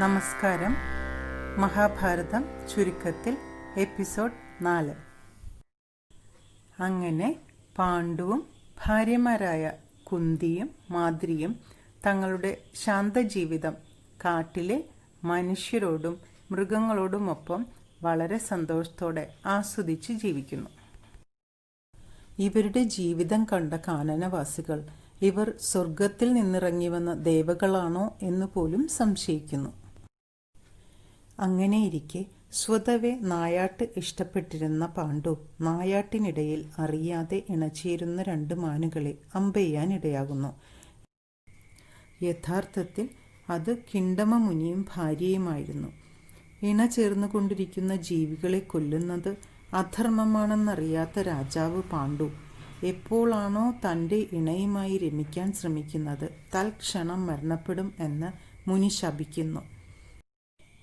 നമസ്കാരം. മഹാഭാരതം ചുരുക്കത്തിൽ എപ്പിസോഡ് 4. അങ്ങനെ പാണ്ഡുവും ഭാര്യമാരായ കുന്തിയും മാദ്രിയും തങ്ങളുടെ ശാന്തജീവിതം കാട്ടിലെ മനുഷ്യരോടും മൃഗങ്ങളോടുമൊപ്പം വളരെ സന്തോഷത്തോടെ ആസ്വദിച്ച് ജീവിക്കുന്നു. ഇവരുടെ ജീവിതം കണ്ട കാനനവാസികൾ ഇവർ സ്വർഗത്തിൽ നിന്നിറങ്ങി വന്ന ദേവകളാണോ എന്ന് പോലും സംശയിക്കുന്നു. അങ്ങനെയിരിക്കെ സ്വതവേ നായാട്ട് ഇഷ്ടപ്പെട്ടിരുന്ന പാണ്ഡു നായാട്ടിനിടയിൽ അറിയാതെ ഇണചേരുന്ന 2 മാനുകളെ അമ്പെയ്യാനിടയാകുന്നു. യഥാർത്ഥത്തിൽ അത് കിണ്ടമ മുനിയും ഭാര്യയുമായിരുന്നു. ഇണ ചേർന്നുകൊണ്ടിരിക്കുന്ന ജീവികളെ കൊല്ലുന്നത് അധർമ്മമാണെന്നറിയാത്ത രാജാവ് പാണ്ഡു എപ്പോഴാണോ തൻ്റെ ഇണയുമായി രമിക്കാൻ ശ്രമിക്കുന്നത് തൽക്ഷണം മരണപ്പെടും എന്ന് മുനി ശപിക്കുന്നു.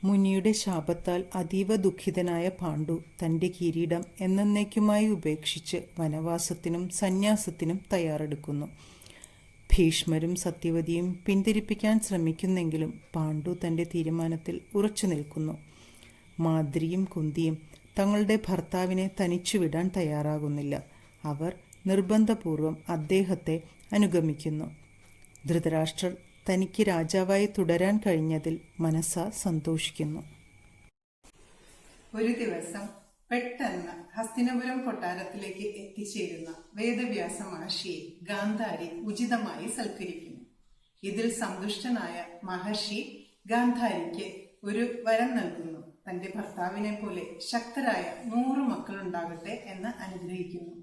മുനിയുടെ ശാപത്താൽ അതീവ ദുഃഖിതനായ പാണ്ഡു തൻ്റെ കിരീടം എന്നേക്കുമായി ഉപേക്ഷിച്ച് വനവാസത്തിനും സന്യാസത്തിനും തയ്യാറെടുക്കുന്നു. ഭീഷ്മരും സത്യവതിയും പിന്തിരിപ്പിക്കാൻ ശ്രമിക്കുന്നെങ്കിലും പാണ്ഡു തൻ്റെ തീരുമാനത്തിൽ ഉറച്ചു നിൽക്കുന്നു. മാദ്രിയും കുന്തിയും തങ്ങളുടെ ഭർത്താവിനെ തനിച്ചുവിടാൻ തയ്യാറാകുന്നില്ല. അവർ നിർബന്ധപൂർവം അദ്ദേഹത്തെ അനുഗമിക്കുന്നു. ധൃതരാഷ്ട്രർ തനിക്ക് രാജാവായി തുടരാൻ കഴിഞ്ഞതിൽ മനസ്സാ സന്തോഷിക്കുന്നു. ഒരു ദിവസം പെട്ടെന്ന് ഹസ്തിനപുരം കൊട്ടാരത്തിലേക്ക് എത്തിച്ചേരുന്ന വേദവ്യാസ മഹർഷിയെ ഗാന്ധാരി ഉചിതമായി സൽക്കരിക്കുന്നു. ഇതിൽ സന്തുഷ്ടനായ മഹർഷി ഗാന്ധാരിക്ക് ഒരു വരം നൽകുന്നു. തന്റെ ഭർത്താവിനെ പോലെ ശക്തരായ 100 മക്കളുണ്ടാകട്ടെ എന്ന് അനുഗ്രഹിക്കുന്നു.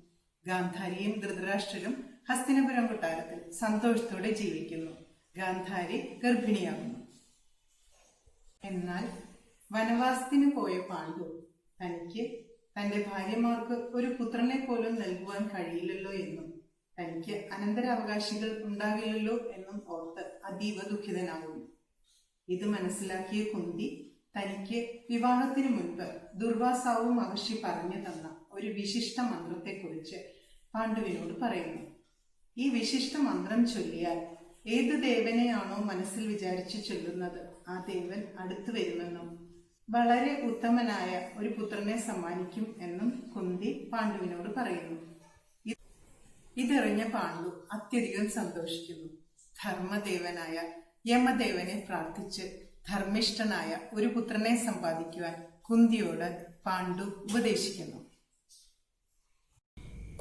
ഗാന്ധാരിയും ധൃതരാഷ്ട്രരും ഹസ്തിനപുരം കൊട്ടാരത്തിൽ സന്തോഷത്തോടെ ജീവിക്കുന്നു. ഗാന്ധാരി ഗർഭിണിയാകുന്നു. എന്നാൽ വനവാസത്തിന് പോയ പാണ്ഡു തനിക്ക് തന്റെ ഭാര്യമാർക്ക് ഒരു പുത്രനെ പോലും നൽകുവാൻ കഴിയില്ലല്ലോ എന്നും തനിക്ക് അനന്തരാവകാശികൾ ഉണ്ടാകില്ലല്ലോ എന്നും ഓർത്ത് അതീവ ദുഃഖിതനാകുന്നു. ഇത് മനസ്സിലാക്കിയ കുന്തി തനിക്ക് വിവാഹത്തിന് മുൻപ് ദുർവാസാവു മഹർഷി പറഞ്ഞു തന്ന ഒരു വിശിഷ്ട മന്ത്രത്തെക്കുറിച്ച് പാണ്ഡുവിനോട് പറയുന്നു. ഈ വിശിഷ്ട മന്ത്രം ചൊല്ലിയാൽ ഏത് ദേവനെയാണോ മനസ്സിൽ വിചാരിച്ച് ചൊല്ലുന്നത് ആ ദേവൻ അടുത്തു വരുമെന്നും വളരെ ഉത്തമനായ ഒരു പുത്രനെ സമ്മാനിക്കും എന്നും കുന്തി പാണ്ഡുവിനോട് പറയുന്നു. ഇതറിഞ്ഞ പാണ്ഡു അത്യധികം സന്തോഷിക്കുന്നു. ധർമ്മദേവനായ യമദേവനെ പ്രാർത്ഥിച്ച് ധർമ്മിഷ്ഠനായ ഒരു പുത്രനെ സമ്പാദിക്കുവാൻ കുന്തിയോട് പാണ്ഡു ഉപദേശിക്കുന്നു.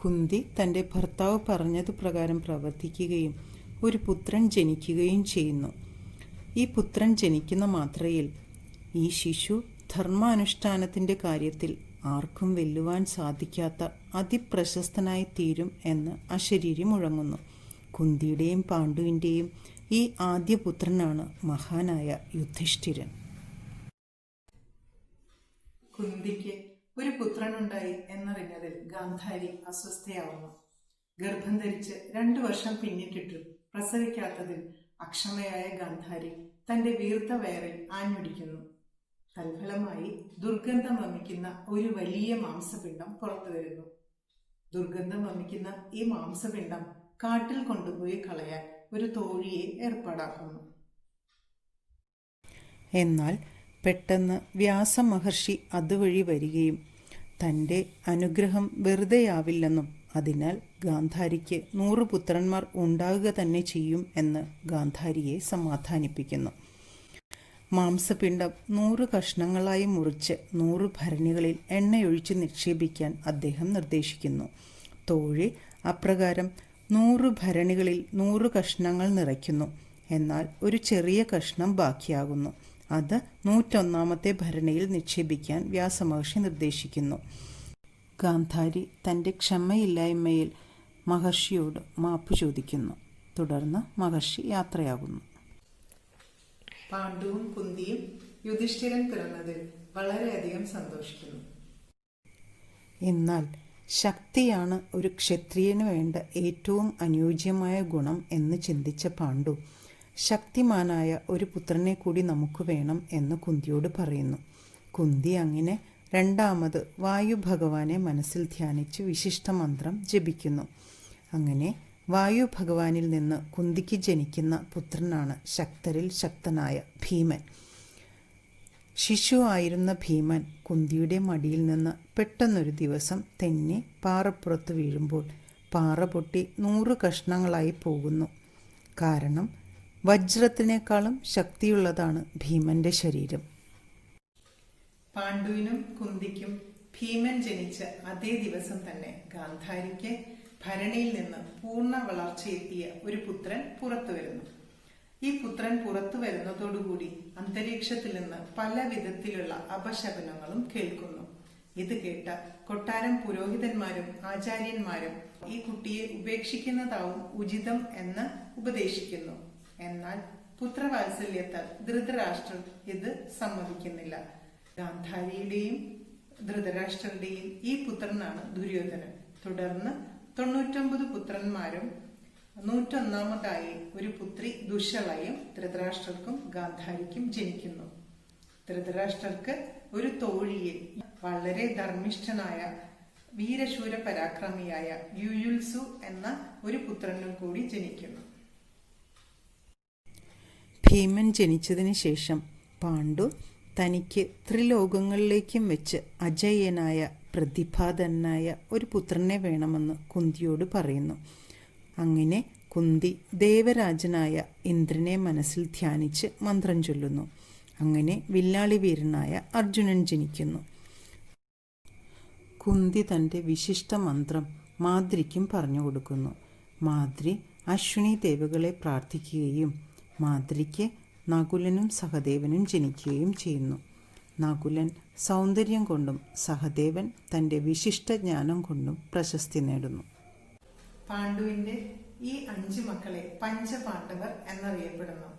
കുന്തി തൻ്റെ ഭർത്താവ് പറഞ്ഞതുപ്രകാരം പ്രവർത്തിക്കുകയും ഒരു പുത്രൻ ജനിക്കുകയും ചെയ്യുന്നു. ഈ പുത്രൻ ജനിക്കുന്ന മാത്രയിൽ ഈ ശിശു ധർമാനുഷ്ഠാനത്തിൻ്റെ കാര്യത്തിൽ ആർക്കും വെല്ലുവാൻ സാധിക്കാത്ത അതിപ്രശസ്തനായി തീരും എന്ന് അശരീരി മുഴങ്ങുന്നു. കുന്തിയുടെയും പാണ്ഡുവിൻ്റെയും ഈ ആദ്യ പുത്രനാണ് മഹാനായ യുധിഷ്ഠിരൻ. കുന്തിക്ക് ഒരു പുത്രനുണ്ടായി എന്നറിഞ്ഞതിൽ ഗാന്ധാരി അസ്വസ്ഥയാവുന്നു. ഗർഭം ധരിച്ച് 2 വർഷം പിന്നിട്ടിട്ടും പ്രസവിക്കാത്തതിൽ അക്ഷമയായ ഗാന്ധാരി തന്റെ വീർത്ത വയറിൽ ആഞ്ഞടിക്കുന്നു. തൽഫലമായി ദുർഗന്ധം വമിക്കുന്ന ഒരു വലിയ മാംസപിണ്ഡം പുറത്തു വരുന്നു. ദുർഗന്ധം വമിക്കുന്ന ഈ മാംസപിണ്ഡം കാട്ടിൽ കൊണ്ടുപോയി കളയാൻ ഒരു തോഴിയെ ഏർപ്പാടാക്കുന്നു. എന്നാൽ പെട്ടെന്ന് വ്യാസമഹർഷി അതുവഴി വരികയും തൻ്റെ അനുഗ്രഹം വെറുതെയാവില്ലെന്നും അതിനാൽ ഗാന്ധാരിക്ക് 100 പുത്രന്മാർ ഉണ്ടാകുക തന്നെ ചെയ്യും എന്ന് ഗാന്ധാരിയെ സമാധാനിപ്പിക്കുന്നു. മാംസപിണ്ഡം 100 കഷ്ണങ്ങളായി മുറിച്ച് 100 ഭരണികളിൽ എണ്ണയൊഴിച്ച് നിക്ഷേപിക്കാൻ അദ്ദേഹം നിർദ്ദേശിക്കുന്നു. തോഴി അപ്രകാരം 100 ഭരണികളിൽ 100 കഷ്ണങ്ങൾ നിറയ്ക്കുന്നു. എന്നാൽ ഒരു ചെറിയ കഷ്ണം ബാക്കിയാകുന്നു. അത് 101ാമത്തെ ഭരണിയിൽ നിക്ഷേപിക്കാൻ വ്യാസമഹർഷി നിർദ്ദേശിക്കുന്നു. ഗാന്ധാരി തൻ്റെ ക്ഷമയില്ലായ്മയിൽ മഹർഷിയോട് മാപ്പ് ചോദിക്കുന്നു. തുടർന്ന് മഹർഷി യാത്രയാകുന്നു. പാണ്ഡുവും കുന്തിയും യുധിഷ്ഠിരൻ പിറന്നതിൽ വളരെയധികം സന്തോഷിക്കുന്നു. എന്നാൽ ശക്തിയാണ് ഒരു ക്ഷത്രിയന് വേണ്ട ഏറ്റവും അനുയോജ്യമായ ഗുണം എന്ന് ചിന്തിച്ച പാണ്ഡു ശക്തിമാനായ ഒരു പുത്രനെ കൂടി നമുക്ക് വേണം എന്ന് കുന്തിയോട് പറയുന്നു. കുന്തി അങ്ങനെ 2ാമത് വായു ഭഗവാനെ മനസ്സിൽ ധ്യാനിച്ച് വിശിഷ്ട മന്ത്രം ജപിക്കുന്നു. അങ്ങനെ വായു ഭഗവാനിൽ നിന്ന് കുന്തിക്ക് ജനിക്കുന്ന പുത്രനാണ് ശക്തരിൽ ശക്തനായ ഭീമൻ. ശിശു ആയിരുന്ന ഭീമൻ കുന്തിയുടെ മടിയിൽ നിന്ന് പെട്ടെന്നൊരു ദിവസം തെന്നി പാറപ്പുറത്ത് വീഴുമ്പോൾ പാറ പൊട്ടി 100 കഷ്ണങ്ങളായി പോകുന്നു. കാരണം വജ്രത്തിനേക്കാളും ശക്തിയുള്ളതാണ് ഭീമന്റെ ശരീരം. പാണ്ഡുവിനും കുന്തിക്കും ഭീമൻ ജനിച്ച അതേ ദിവസം തന്നെ ഗാന്ധാരിക്ക് ഭരണിയിൽ നിന്ന് പൂർണ്ണ വളർച്ചയെത്തിയ ഒരു പുത്രൻ പുറത്തു വരുന്നു. ഈ പുത്രൻ പുറത്തു വരുന്നതോടുകൂടി അന്തരീക്ഷത്തിൽ നിന്ന് പല വിധത്തിലുള്ള അപശകുനങ്ങളും കേൾക്കുന്നു. ഇത് കേട്ട കൊട്ടാരം പുരോഹിതന്മാരും ആചാര്യന്മാരും ഈ കുട്ടിയെ ഉപേക്ഷിക്കുന്നതാവും ഉചിതം എന്ന് ഉപദേശിക്കുന്നു. എന്നാൽ പുത്രവാത്സല്യത്താൽ ധൃതരാഷ്ട്രർ ഇത് സമ്മതിക്കുന്നില്ല. ഗാന്ധാരിയുടെയും ധൃതരാഷ്ട്രരുടെയും ഈ പുത്രനാണ് ദുര്യോധനൻ. തുടർന്ന് 99 പുത്രന്മാരും 101ാമതായി ഒരു പുത്രി ദുശ്ശളയും ധൃതരാഷ്ട്രർക്കും ഗാന്ധാരിക്കും ജനിക്കുന്നു. ധൃതരാഷ്ട്രർക്ക് ഒരു തോഴിയെ വളരെ ധർമ്മിഷ്ഠനായ വീരശൂര പരാക്രമിയായ യുയുത്സു എന്ന ഒരു പുത്രനും കൂടി ജനിക്കുന്നു. ഭീമൻ ജനിച്ചതിന് ശേഷം പാണ്ഡു തനിക്ക് ത്രിലോകങ്ങളിലേക്കും വെച്ച് അജയ്യനായ പ്രതിഭാധനായ ഒരു പുത്രനെ വേണമെന്ന് കുന്തിയോട് പറയുന്നു. അങ്ങനെ കുന്തി ദേവരാജനായ ഇന്ദ്രനെ മനസ്സിൽ ധ്യാനിച്ച് മന്ത്രം ചൊല്ലുന്നു. അങ്ങനെ വില്ലാളി വീരനായ അർജുനൻ ജനിക്കുന്നു. കുന്തി തൻ്റെ വിശിഷ്ട മന്ത്രം മാദ്രിക്കും പറഞ്ഞു കൊടുക്കുന്നു. മാദ്രി അശ്വിനി ദേവകളെ പ്രാർത്ഥിക്കുകയും മാദ്രിക്ക് നകുലനും സഹദേവനും ജനിക്കുകയും ചെയ്യുന്നു. നകുലൻ സൗന്ദര്യം കൊണ്ടും സഹദേവൻ തൻ്റെ വിശിഷ്ട ജ്ഞാനം കൊണ്ടും പ്രശസ്തി നേടുന്നു. പാണ്ഡുവിന്റെ ഈ 5 മക്കളെ പഞ്ചപാണ്ഡവർ എന്നറിയപ്പെടുന്നു.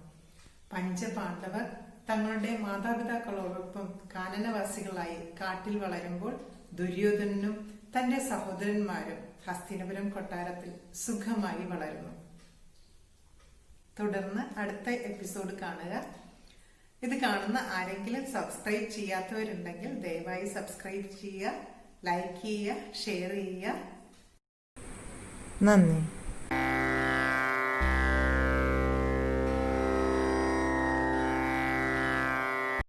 പഞ്ചപാണ്ഡവർ തങ്ങളുടെ മാതാപിതാക്കളോടൊപ്പം കാനനവാസികളായി കാട്ടിൽ വളരുമ്പോൾ ദുര്യോധനനും തന്റെ സഹോദരന്മാരും ഹസ്തിനപുരം കൊട്ടാരത്തിൽ സുഖമായി വളരുന്നു. തുടർന്ന് അടുത്ത എപ്പിസോഡ് കാണുക. ഇത് കാണുന്ന ആരെങ്കിലും സബ്സ്ക്രൈബ് ചെയ്യാത്തവരുണ്ടെങ്കിൽ ദയവായി സബ്സ്ക്രൈബ് ചെയ്യുക, ലൈക്ക് ചെയ്യുക, ഷെയർ ചെയ്യുക. നന്ദി.